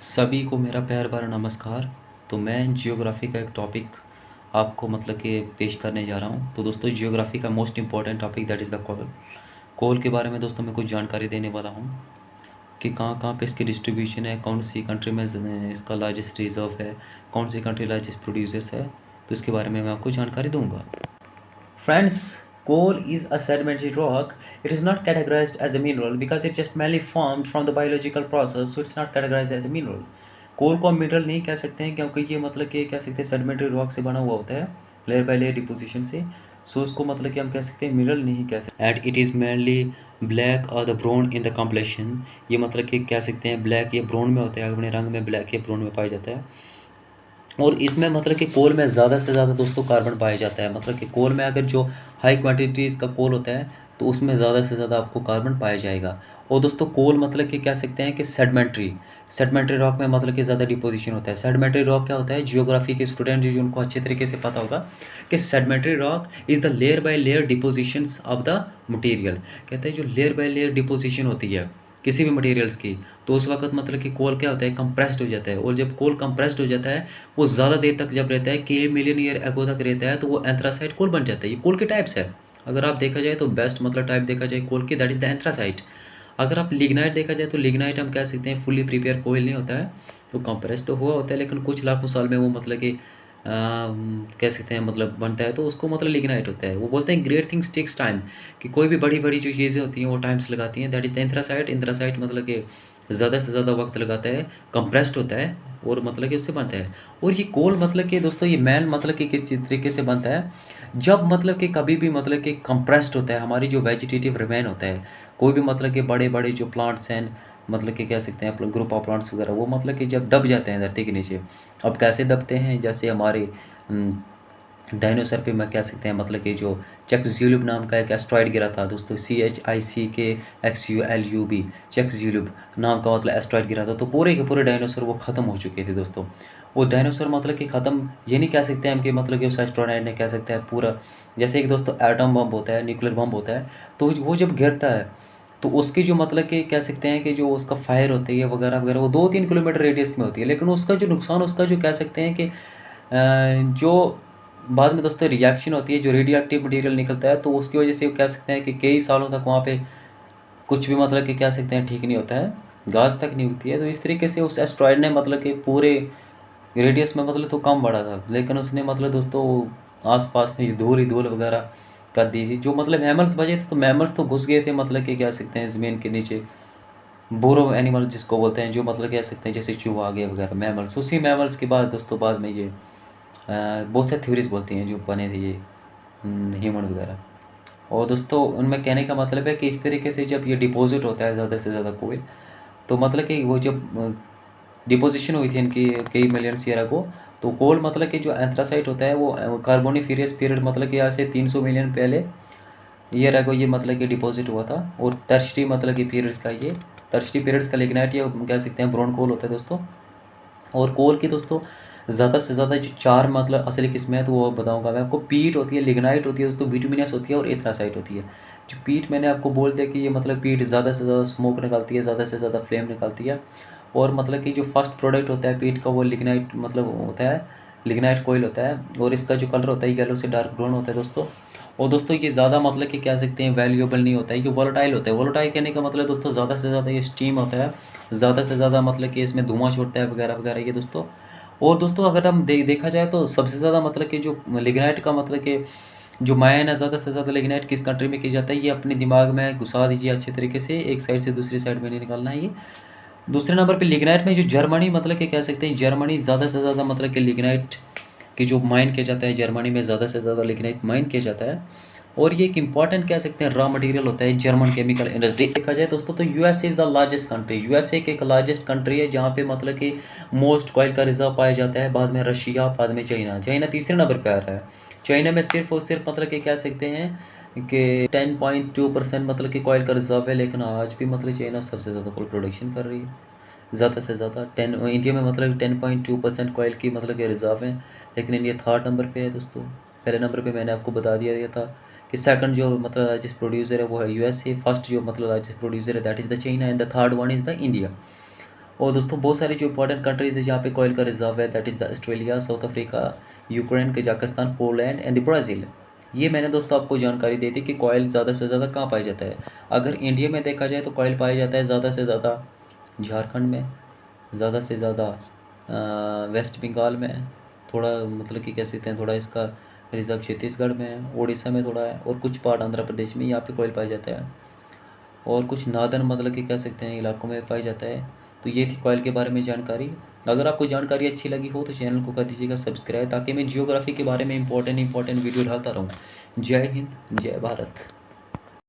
सभी को मेरा प्यार भरा नमस्कार। तो मैं जियोग्राफी का एक टॉपिक आपको कि पेश करने जा रहा हूँ। तो दोस्तों, जियोग्राफी का most important topic that is the coal. Coal के बारे में दोस्तों मैं कुछ जानकारी देने वाला हूँ कि कहाँ कहाँ पे इसकी डिस्ट्रीब्यूशन है, कौन सी कंट्री में इसका लार्जेस्ट रिजर्व है, कौन सी कंट्री लार्जेस्ट प्रोड्यूसर्स है। तो इसके बारे में मैं आपको जानकारी दूंगा। Friends, coal is a sedimentary rock. It is not categorized as a mineral because it just mainly formed from the biological process, so it's not categorized as a mineral. कोल को हम मिनरल नहीं कह सकते हैं क्योंकि ये कि कह सकते हैं सेडिमेंट्री रॉक से बना हुआ होता है, लेयर बाय लेयर डिपोजिशन से। सो उसको कि हम कह सकते हैं मिनरल नहीं कह सकते। And it is mainly black और the brown in the complexion. ये कि कह सकते हैं ब्लैक या ब्राउन में होता है, अपने रंग में ब्लैक या ब्राउन में पाया जाता है। और इसमें कि कोल में ज़्यादा से ज़्यादा दोस्तों कार्बन पाया जाता है। कि कोल में अगर जो हाई क्वांटिटीज़ का कोल होता है तो उसमें ज़्यादा से ज़्यादा आपको कार्बन पाया जाएगा। और दोस्तों कोल कि कह सकते हैं कि सेडिमेंट्री सेडिमेंट्री रॉक में कि ज़्यादा डिपोजिशन होता है। सेडिमेंट्री रॉक क्या होता है, जियोग्राफी के स्टूडेंट जो उनको अच्छे तरीके से पता होगा कि sedimentary rock is the layer by layer depositions of the material. कहते हैं जो लेयर बाय लेयर डिपोजिशन होती है किसी भी मटेरियल्स की, तो उस वक्त कि कोल क्या होता है, कंप्रेस्ड हो जाता है। और जब कोल कंप्रेस्ड हो जाता है वो ज़्यादा देर तक जब रहता है, के मिलियन ईयर एगो तक रहता है, तो वो एंथ्रासाइट कोल बन जाता है। ये कोल के टाइप्स है। अगर आप देखा जाए तो बेस्ट टाइप देखा जाए कोल की, दैट इज़ द एंथ्रासाइट। अगर आप लिग्नाइट देखा जाए तो लिग्नाइट हम कह सकते हैं फुली प्रिपेयर कोयल नहीं होता है, तो कंप्रेस्ड तो हुआ होता है लेकिन कुछ लाखों साल में वो कि कह सकते हैं बनता है, तो उसको लिग्नाइट होता है। वो बोलते हैं ग्रेट थिंग्स टेक्स टाइम, कि कोई भी बड़ी बड़ी जो चीज़ें होती हैं वो टाइम्स लगाती हैं। That is the anthracite. Anthracite कि ज़्यादा से ज़्यादा वक्त लगाता है, कंप्रेस्ड होता है और कि उससे बनता है। और ये कोल कि दोस्तों ये मैन कि किस तरीके से बनता है, जब कि कभी भी कि कंप्रेस्ड होता है, हमारी जो वेजिटेटिव रिमेन होता है, कोई भी कि बड़े बड़े जो प्लांट्स हैं, कि कह सकते हैं ग्रुप ऑफ प्लांट्स वगैरह, वो कि जब दब जाते हैं धरती के नीचे। अब कैसे दबते हैं, जैसे हमारे डायनासोर पे मैं कह सकते हैं कि जो चकज़ुलूब नाम का एक एस्ट्रॉयड गिरा था दोस्तों, CHICKXULUB, चकज़ुलूब नाम का एस्ट्रॉयड गिरा था, तो पूरे के पूरे डायनासोर वो ख़त्म हो चुके थे दोस्तों। वो डायनासोर कि ख़त्म ये नहीं कह सकते हम कि कि उस एस्ट्रॉयड ने कह सकते हैं पूरा, जैसे एक दोस्तों एटम बम होता है, न्यूक्लियर बम होता है, तो वो जब गिरता है तो उसकी जो कि कह सकते हैं कि जो उसका फायर होती है वगैरह वगैरह, वो 2-3 किलोमीटर रेडियस में होती है, लेकिन उसका जो नुकसान, उसका जो कह सकते हैं कि जो बाद में दोस्तों रिएक्शन होती है, जो रेडियो एक्टिव मटेरियल निकलता है, तो उसकी वजह से कह सकते हैं कि कई सालों तक वहाँ पे कुछ भी कि कह सकते हैं ठीक नहीं होता है, घास तक नहीं उगती है। तो इस तरीके से उस एस्ट्रॉयड ने कि पूरे रेडियस में तो कम बढ़ा था, लेकिन उसने दोस्तों आस-पास में धूल ही धूल वगैरह कर दी थी। जो मैमल्स बचे थे, तो मैमल्स तो घुस गए थे कि कह सकते हैं ज़मीन के नीचे। बुरो एनिमल जिसको बोलते हैं, जो कह सकते हैं जैसे चूहा गए वगैरह मैमल्स। उसी मैमल्स के बाद दोस्तों बाद में ये बहुत से थ्योरीज बोलती हैं जो बने थे ये ह्यूमन वगैरह। और दोस्तों उनमें कहने का मतलब है कि इस तरीके से जब ये डिपॉजिट होता है ज़्यादा से ज़्यादा कोयल, तो कि वो जब डिपोजिशन हुई थी इनकी कई मिलियंस ईयर अगो, तो कोल कि जो एंथ्रासाइट होता है वो कार्बोनिफेरस पीरियड कि आज से 300 मिलियन पहले ईयर अगो ये कि डिपॉजिट हुआ था। और टर्शियरी कि पीरियड्स का, ये टर्शियरी पीरियड्स का लिग्नाइट या कह सकते हैं ब्राउन कोल होता है दोस्तों। और कोल की दोस्तों ज़्यादा से ज़्यादा जो 4 असली किस्में हैं, तो वो बताऊँगा मैं आपको। पीट होती है, लिग्नाइट होती है दोस्तों, बिटुमिनस होती है और एथरासाइट होती है। जो पीट मैंने आपको बोल दिया कि ये पीट ज़्यादा से ज़्यादा स्मोक निकालती है, ज़्यादा से ज़्यादा फ्लेम निकालती है। और कि जो फर्स्ट प्रोडक्ट होता है पीट का, वो लिग्नाइट होता है, लिग्नाइट कोयल होता है। और इसका जो कलर होता है येलो से डार्क ब्राउन होता है दोस्तों। और दोस्तों ये ज़्यादा कि कह सकते हैं वैल्यूएबल नहीं होता है, ये वोलेटाइल होता है। वोलेटाइल कहने का दोस्तों ज़्यादा से ज़्यादा ये स्टीम होता है, ज़्यादा से ज़्यादा कि इसमें धुआं छोड़ता है वगैरह वगैरह ये दोस्तों। और दोस्तों अगर हम देखा जाए तो सबसे ज़्यादा कि जो लिग्नाइट का कि जो मायन है, ज़्यादा से ज़्यादा लिग्नाइट किस कंट्री में किया जाता है, ये अपने दिमाग में घुसा दीजिए अच्छे तरीके से, एक साइड से दूसरी साइड में नहीं निकालना है ये। दूसरे नंबर पे लिग्नाइट में जो जर्मनी कि कह सकते हैं, जर्मनी ज़्यादा से ज़्यादा कि लिग्नाइट की जो माइन किया जाता है, जर्मनी में ज़्यादा से ज़्यादा लिग्नाइट माइन किया जाता है। और ये एक इंपॉर्टेंट कह सकते हैं रॉ मटेरियल होता है जर्मन केमिकल इंडस्ट्री। देखा जाए दोस्तों तो USA is the largest country. USA एक लार्जेस्ट कंट्री है जहाँ पे कि मोस्ट ऑयल का रिजर्व पाया जाता है। बाद में रशिया, बाद में चाइना। चाइना तीसरे नंबर पे आ रहा है। चाइना में सिर्फ और सिर्फ कि कह सकते हैं कि 10.2% कि ऑयल का रिजर्व है, लेकिन आज भी चाइना सबसे ज़्यादा कोल प्रोडक्शन कर रही है, ज़्यादा से ज़्यादा। इंडिया में 10.2% ऑयल की कि रिजर्व है, लेकिन इंडिया थर्ड नंबर पे है दोस्तों। पहले नंबर पे मैंने आपको बता दिया था कि सेकंड जो लार्जेस्ट प्रोड्यूसर है वो है यूएसए। फर्स्ट जो लार्जेस्ट प्रोड्यूसर है that is the China, and the third one is the India. और दोस्तों बहुत सारी जो इंपॉर्टेंट कंट्रीज़ है जहाँ पे कोयल का रिजर्व है, that is the Australia, south Africa, Ukraine, Kazakhstan, Poland and the Brazil. ये मैंने दोस्तों आपको जानकारी दी थी कि कोयल ज़्यादा से ज़्यादा कहाँ पाया जाता है। अगर इंडिया में देखा जाए तो कोयल पाया जाता है ज़्यादा से ज़्यादा झारखंड में, ज़्यादा से ज़्यादा वेस्ट बंगाल में, थोड़ा मतलब कि कह सकते हैं थोड़ा इसका रिजर्व छत्तीसगढ़ में है, उड़ीसा में थोड़ा है, और कुछ पार्ट आंध्र प्रदेश में यहाँ पे कोयल पाया जाता है, और कुछ नादन मतलब कि कह सकते हैं इलाकों में पाया जाता है। तो ये थी कोयल के बारे में जानकारी। अगर आपको जानकारी अच्छी लगी हो तो चैनल को कर दीजिएगा सब्सक्राइब, ताकि मैं जियोग्राफी के बारे में इंपॉर्टेंट वीडियो डालता रहूँ। जय हिंद, जय भारत।